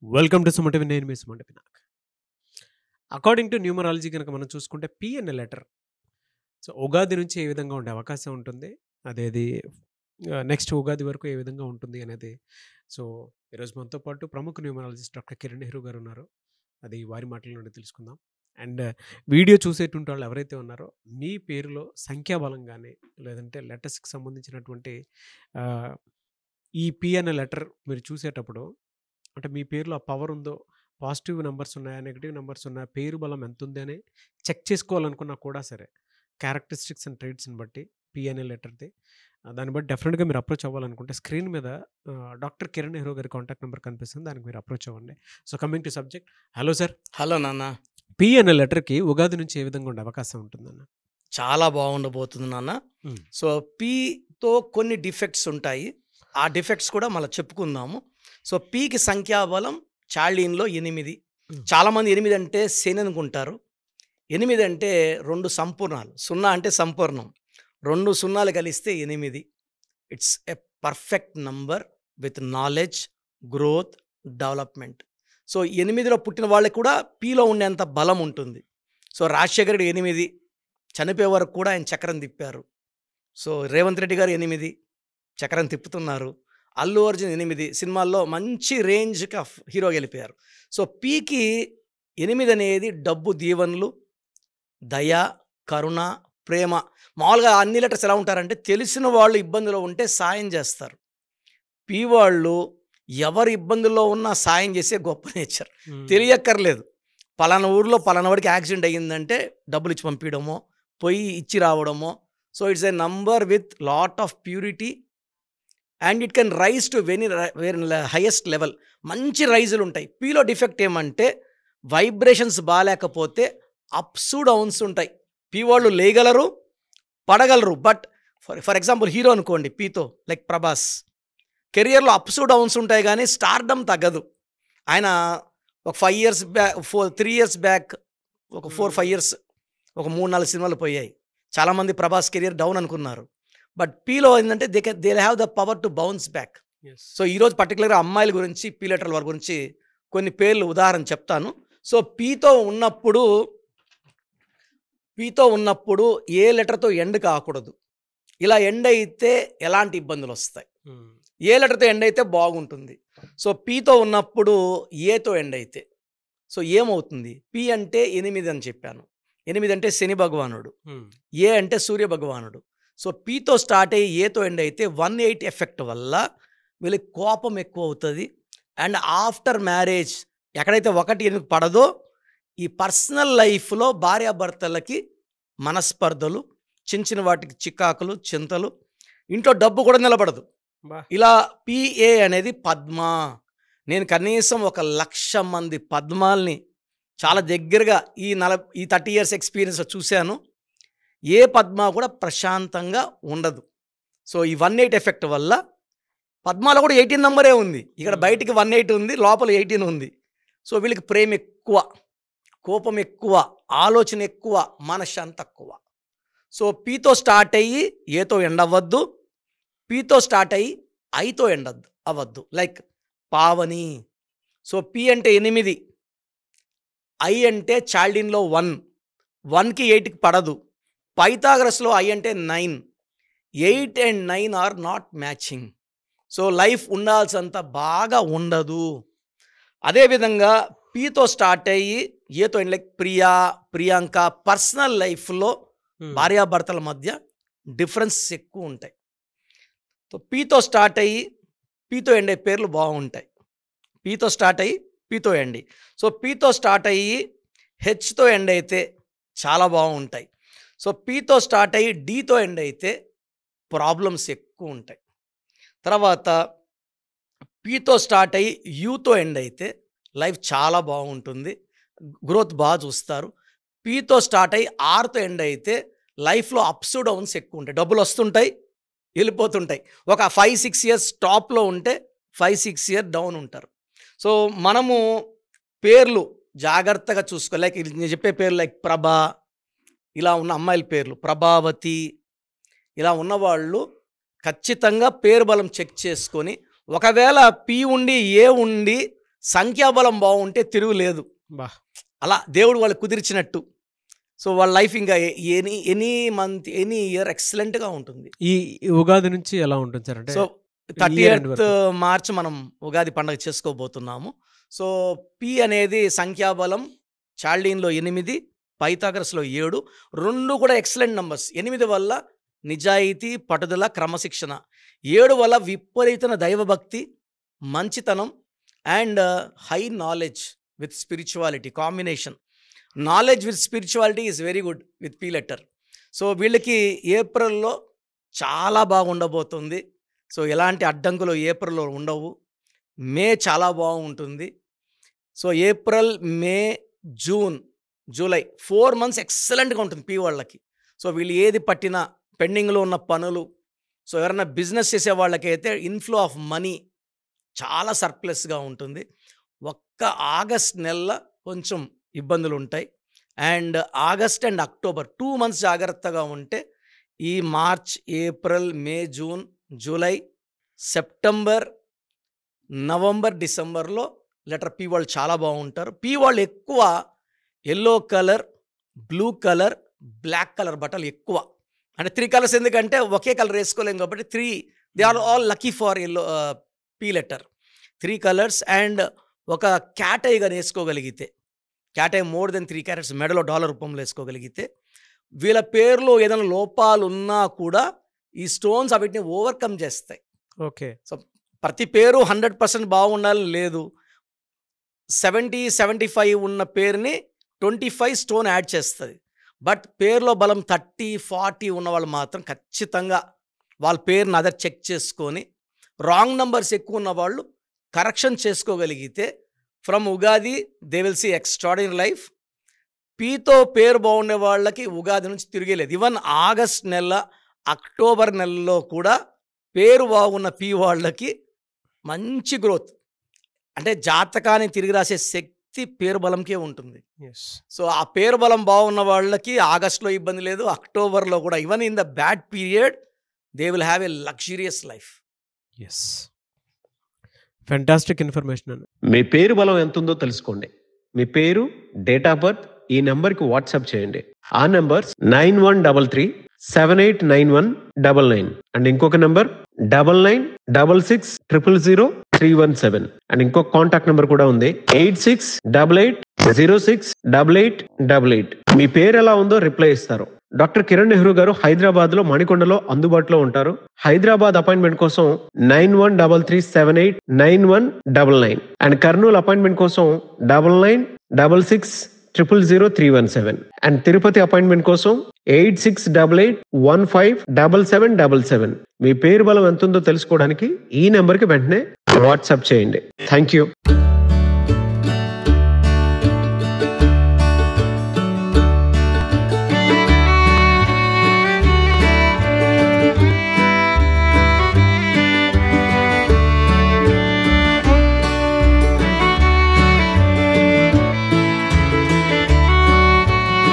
Welcome to Sumati TV. నేను మీ Sumati Vinayak. According to numerology కనుక మనం చూసుకుంటే పి అనే లెటర్ సో ఉగాది నుంచి ఏ విధంగా ఉండే అవకాశం ఉంటుంది, అదేది నెక్స్ట్ ఉగాది వరకు ఏ విధంగా ఉంటుంది అనేది. సో ఈరోజు మనతో పాటు ప్రముఖ న్యూమరాలజిస్ట్ డాక్టర్ కిరణ్ నెహ్రూ గారు ఉన్నారు. అది వారి మాటల నుండి తెలుసుకుందాం. అండ్ వీడియో చూసేటువంటి వాళ్ళు ఎవరైతే ఉన్నారో మీ పేరులో సంఖ్యాబలం కానీ లేదంటే లెటర్స్కి సంబంధించినటువంటి ఆ, ఈ పి అనే లెటర్ మీరు చూసేటప్పుడు అంటే మీ పేరులో ఆ పవర్ ఉందో, పాజిటివ్ నెంబర్స్ ఉన్నాయా, నెగిటివ్ నెంబర్స్ ఉన్నాయా, పేరు బలం ఎంత ఉంది అని చెక్ చేసుకోవాలనుకున్నా కూడా సరే, క్యారెక్టరిస్టిక్స్ అండ్ ట్రేట్స్ని బట్టి పి అనే లెటర్ది దాన్ని బట్టి డెఫినెట్గా మీరు అప్రోచ్ అవ్వాలనుకుంటే స్క్రీన్ మీద డాక్టర్ కిరణ్ నెహ్రూ గారి కాంటాక్ట్ నెంబర్ కనిపిస్తుంది, దానికి మీరు అప్రోచ్ అవ్వండి. So coming to subject, hello sir. Hello నాన్న. పి అనే లెటర్కి ఉగాది నుంచి ఏ విధంగా ఉండే అవకాశం ఉంటుందన్న? చాలా బాగుండబోతుంది నాన్న. మ్మ్. సో పీతో కొన్ని డిఫెక్ట్స్ ఉంటాయి, ఆ డిఫెక్ట్స్ కూడా మళ్ళీ చెప్పుకుందాము. సో పీకి సంఖ్యాబలం చార్లీన్లో 8. చాలామంది 8 అంటే శని అనుకుంటారు. 8 అంటే 2 సంపూర్ణాలు, 0 అంటే సంపూర్ణం, 2 సున్నాలు కలిస్తే 8. It's a perfect number with knowledge, growth, development. So 8లో పుట్టిన వాళ్ళకి కూడా పీలో ఉండేంత బలం ఉంటుంది. సో రాజశేఖరుడు 8, చనిపోయే వరకు కూడా ఆయన చక్రం తిప్పారు. సో రేవంత్ రెడ్డి గారు 8 చక్రం తిప్పుతున్నారు. అల్లు అర్జున్ 8 సినిమాల్లో మంచి రేంజ్గా హీరో గెలిపారు. సో పీకి 8 అనేది డబ్బు, దీవెనలు, దయ, కరుణ, ప్రేమ. మామూలుగా అన్ని లెటర్స్ ఎలా ఉంటారంటే తెలిసిన వాళ్ళు ఇబ్బందులో ఉంటే సాయం చేస్తారు. పీ వాళ్ళు ఎవరు ఇబ్బందుల్లో ఉన్నా సాయం చేసే గొప్ప నేచర్. తెలియక్కర్లేదు, పలానా ఊర్లో పలానా వాడికి యాక్సిడెంట్ అయ్యిందంటే డబ్బులు ఇచ్చి పంపించడమో, పోయి ఇచ్చి రావడమో. So it's a number with lot of purity and it can rise to very highest level. మంచి రైజులు ఉంటాయి. పీలో డిఫెక్ట్ ఏమంటే వైబ్రేషన్స్ బాగాలేకపోతే అప్స్ డౌన్స్ ఉంటాయి. పీ వాళ్ళు లేయగలరు, పడగలరు. బట్ ఫర్ ఎగ్జాంపుల్ హీరో అనుకోండి పీతో, లైక్ ప్రభాస్, కెరియర్లో అప్స్ డౌన్స్ ఉంటాయి కానీ స్టార్డమ్ తగ్గదు. ఆయన ఒక 5 years బ్యాక్, 3 years బ్యాక్, ఒక 4-5 years, ఒక 3-4 సినిమాలు పోయాయి. చాలామంది ప్రభాస్ కెరియర్ డౌన్ అనుకున్నారు. బట్ పీలో ఏంటంటే they have the power to bounce back. So ఈరోజు పర్టికులర్గా అమ్మాయిల గురించి, పీ లెటర్ల వారి గురించి కొన్ని పేర్లు ఉదాహరణ చెప్తాను. సో పీతో ఉన్నప్పుడు ఏ లెటర్తో ఎండ్ కాకూడదు. ఇలా ఎండ్ అయితే ఎలాంటి ఇబ్బందులు వస్తాయి, ఏ లెటర్తో ఎండ్ అయితే బాగుంటుంది. సో పీతో ఉన్నప్పుడు ఏతో ఎండ్ అయితే సో ఏమవుతుంది? పీ అంటే 8 అని చెప్పాను. 8 అంటే శని భగవానుడు, ఏ అంటే సూర్య భగవానుడు. సో పీతో స్టార్ట్ అయ్యి ఏతో ఎండ్ అయితే 1/8 ఎఫెక్ట్ వల్ల వీళ్ళకి కోపం ఎక్కువ అవుతుంది. అండ్ ఆఫ్టర్ మ్యారేజ్ ఎక్కడైతే 1-8 పడదో ఈ పర్సనల్ లైఫ్లో భార్యాభర్తలకి మనస్పర్ధలు, చిన్న చిన్న వాటికి చికాకులు, చింతలు, ఇంట్లో డబ్బు కూడా నిలబడదు. ఇలా పిఏ అనేది పద్మ. నేను కనీసం 1,00,000 మంది పద్మాల్ని చాలా దగ్గరగా ఈ 30 years ఎక్స్పీరియన్స్ చూశాను. ఏ పద్మ కూడా ప్రశాంతంగా ఉండదు. సో ఈ 1/8 ఎఫెక్ట్ వల్ల పద్మాలో కూడా 18 నంబరే ఉంది. ఇక్కడ బయటికి 1/8 ఉంది, లోపల 18 ఉంది. సో వీళ్ళకి ప్రేమ ఎక్కువ, కోపం ఎక్కువ, ఆలోచన ఎక్కువ, మనశ్శాంతి తక్కువ. సో పీతో స్టార్ట్ అయ్యి ఏతో ఎండ్ అవ్వద్దు, పీతో స్టార్ట్ అయ్యి ఐతో ఎండ్ అవ్వద్దు. లైక్ పావని. సో పీ అంటే 8, ఐ అంటే చాల్డిన్లో 1, 1కి 8కి పడదు. పైథాగరస్లో ఐ అంటే 9, 8 and 9 are not matching. So life ఉండాల్సినంత బాగా ఉండదు. అదేవిధంగా పీతో స్టార్ట్ అయ్యి ఏతో end, like Priya, Priyanka. Personal లైఫ్లో భార్యాభర్తల మధ్య డిఫరెన్స్ ఎక్కువ ఉంటాయి. సో పీతో స్టార్ట్ అయ్యి పీతో ఎండ్ అయ్యే పేర్లు బాగుంటాయి. పీతో స్టార్ట్ అయ్యి పీతో ఎండ్. సో పీతో స్టార్ట్ అయ్యి హెచ్తో ఎండ్ అయితే చాలా బాగుంటాయి. సో పీతో స్టార్ట్ అయ్యి డీతో ఎండ్ అయితే ప్రాబ్లమ్స్ ఎక్కువ ఉంటాయి. తర్వాత పీతో స్టార్ట్ అయ్యి యూతో ఎండ్ అయితే లైఫ్ చాలా బాగుంటుంది, గ్రోత్ బాగా చూస్తారు. పీతో స్టార్ట్ అయ్యి ఆర్తో ఎండ్ అయితే లైఫ్లో అప్స్ డౌన్స్ ఎక్కువ ఉంటాయి. డబ్బులు వస్తుంటాయి, వెళ్ళిపోతుంటాయి. ఒక 5-6 years టాప్లో ఉంటే 5-6 years డౌన్ ఉంటారు. సో మనము పేర్లు జాగ్రత్తగా చూసుకో. లైక్ నేను చెప్పే పేర్లు లైక్ ప్రభా, ఇలా ఉన్న అమ్మాయిల పేర్లు, ప్రభావతి, ఇలా ఉన్నవాళ్ళు ఖచ్చితంగా పేరు బలం చెక్ చేసుకొని, ఒకవేళ పీ ఉండి ఏ ఉండి సంఖ్యాబలం బాగుంటే తిరుగులేదు. బా అలా దేవుడు వాళ్ళు కుదిర్చినట్టు. సో వాళ్ళ లైఫ్ ఇంకా ఎనీ మంత్ ఎనీ ఇయర్ ఎక్సలెంట్గా ఉంటుంది. ఈ ఉగాది నుంచి ఎలా ఉంటుంది సార్? అంటే so year end 30th March మనం ఉగాది పండుగ చేసుకోబోతున్నాము. సో పి అనేది సంఖ్యాబలం, చాల్డీన్లో 8, పైథాగరస్లో 7, 2 కూడా ఎక్సలెంట్ నంబర్స్. 8 వల్ల నిజాయితీ, పట్టుదల, క్రమశిక్షణ. 7 వల్ల విపరీతమైన దైవభక్తి, మంచితనం and high knowledge with spirituality combination. Knowledge with spirituality is very good with P letter. So వీళ్ళకి ఏప్రిల్లో చాలా బాగా ఉండబోతుంది. సో ఎలాంటి అడ్డంకులు ఏప్రిల్లో ఉండవు. మే చాలా బాగుంటుంది. So April, May, June, July 4 months ఎక్సలెంట్గా ఉంటుంది పీ వాళ్ళకి. సో వీళ్ళు ఏది పట్టినా పెండింగ్లో ఉన్న పనులు, సో ఎవరైనా బిజినెస్ చేసే వాళ్ళకైతే ఇన్ఫ్లో ఆఫ్ మనీ చాలా సర్ప్లస్గా ఉంటుంది. ఒక్క ఆగస్ట్ నెల కొంచెం ఇబ్బందులు ఉంటాయి. And August and October 2 months జాగ్రత్తగా ఉంటే ఈ March, April, May, June, July, September, November, డిసెంబర్లో లెటర్ పీ వాళ్ళు చాలా బాగుంటారు. పీ వాళ్ళు ఎక్కువ yellow colour, blue colour, black colour బట్టలు ఎక్కువ. అంటే 3 colors ఎందుకంటే ఒకే కలర్ వేసుకోలేం కాబట్టి 3 they are all lucky for yellow P letter. 3 colors and ఒక క్యాట్ ఐ కానీ వేసుకోగలిగితే, cat eye more than 3 carats మెడలో డాలర్ రూపంలో వేసుకోగలిగితే, వీళ్ళ పేరులో ఏదైనా లోపాలు ఉన్నా కూడా ఈ స్టోన్స్ వీటిని ఓవర్కమ్ చేస్తాయి. ఓకే. సో ప్రతి పేరు 100% బాగుండాలని లేదు. 70-75 ఉన్న పేరుని 25 స్టోన్ యాడ్ చేస్తుంది. బట్ పేరులో బలం 30-40 ఉన్న వాళ్ళు మాత్రం ఖచ్చితంగా వాళ్ళ పేరుని అదర్ చెక్ చేసుకొని, రాంగ్ నంబర్స్ ఎక్కువ ఉన్న వాళ్ళు కరెక్షన్ చేసుకోగలిగితే from Ugadi they will see extraordinary life. పీతో పేరు బాగుండే వాళ్ళకి ఉగాది నుంచి తిరిగేలేదు. ఈవెన్ ఆగస్ట్ నెల, అక్టోబర్ నెలలో కూడా పేరు బాగున్న పీ వాళ్ళకి మంచి గ్రోత్. అంటే జాతకాన్ని తిరిగి రాసే శక్తి పేరు బలంకే ఉంటుంది. సో ఆ పేరు బలం బాగున్న వాళ్ళకి ఆగస్ట్లో ఇబ్బంది లేదు, అక్టోబర్లో కూడా. Even in the bad period they will have a luxurious life. Yes, fantastic information అండి. మీ పేరు బలం ఎంత ఉందో తెలుసుకోండి. మీ పేరు, డేట్ ఆఫ్ బర్త్ ఈ నెంబర్కి వాట్సాప్ చేయండి. ఆ నెంబర్ 9133789199 అండ్ ఇంకొక నెంబర్ 9966000317 అండ్ ఇంకొక కాంటాక్ట్ నెంబర్ కూడా ఉంది 8688068888. మీ పేరు ఎలా ఉందో రిప్లై ఇస్తారు. డాక్టర్ కిరణ్ నెహ్రూ గారు హైదరాబాద్ లో మణికొండలో అందుబాటులో ఉంటారు. హైదరాబాద్ అపాయింట్మెంట్ కోసం 9133789199 అండ్ కర్నూలు అపాయింట్మెంట్ కోసం 9966000317 అండ్ తిరుపతి అపాయింట్మెంట్ కోసం 8688157777. మీ పేరు బలం ఎంత ఉందో తెలుసుకోవడానికి ఈ నెంబర్కి వెంటనే వాట్సాప్ చేయండి. Thank you.